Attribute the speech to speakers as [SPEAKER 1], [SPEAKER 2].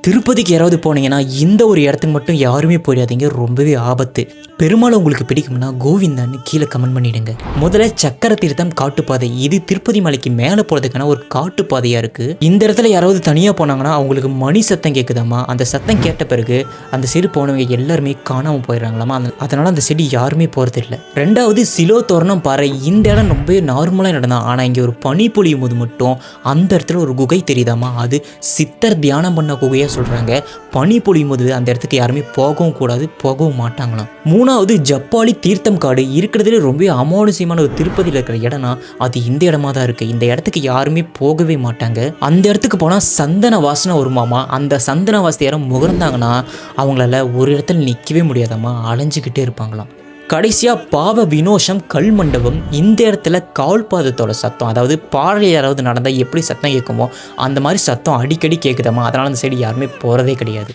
[SPEAKER 1] திருப்பதிக்கு யாராவது போனீங்கன்னா இந்த ஒரு இடத்துக்கு மட்டும் யாருமே போயிடாதீங்க, ரொம்பவே ஆபத்து. பெருமாள் உங்களுக்கு பிடிக்கும்னா கோவிந்தான்னு கீழே கமெண்ட் பண்ணிடுங்க. முதல்ல சக்கர தீர்த்தம் காட்டுப்பாதை, இது திருப்பதி மலைக்கு மேலே போகிறதுக்கான ஒரு காட்டுப்பாதையாக இருக்குது. இந்த இடத்துல யாராவது தனியாக போனாங்கன்னா அவங்களுக்கு மணி சத்தம் கேட்குதாமா. அந்த சத்தம் கேட்ட பிறகு அந்த சைடு போனவங்க எல்லாருமே காணாமல் போயிடுறாங்களாமா. அதனால அந்த சைடு யாருமே போகிறது இல்லை. ரெண்டாவது சிலோ தோரணம் பாறை, இந்த இடம் ரொம்ப நார்மலாக நடந்தான். ஆனால் இங்கே ஒரு பனி பொழியும் போது மட்டும் அந்த இடத்துல ஒரு குகை தெரியுதாமா. அது சித்தர் தியானம் பண்ண குகையாக சொல்கிறாங்க. பனி பொழியும் போது அந்த இடத்துக்கு யாருமே போகவும் கூடாது, போகவும் மாட்டாங்களாம். மூணாவது ஜப்பாலி தீர்த்தம் காடு, இருக்கிறதுல ரொம்ப அமானுஷ்யமான ஒரு திருப்பதியில் இருக்கிற இடம்னா அது இந்த இடமா தான் இருக்குது. இந்த இடத்துக்கு யாருமே போகவே மாட்டாங்க. அந்த இடத்துக்கு போனால் சந்தன வாசனை வருமாமா. அந்த சந்தன வாசனை யாரும் முகர்ந்தாங்கன்னா அவங்களால ஒரு இடத்துல நிற்கவே முடியாதாம்மா, அலைஞ்சிக்கிட்டே இருப்பாங்களாம். கடைசியாக பாவ வினோஷம் கல் மண்டபம், இந்த இடத்துல கால்பாதத்தோட சத்தம், அதாவது பாறை யாராவது நடந்தால் எப்படி சத்தம் கேட்குமோ அந்த மாதிரி சத்தம் அடிக்கடி கேட்குதாம்மா. அதனால் அந்த சைடு யாருமே போகிறதே கிடையாது.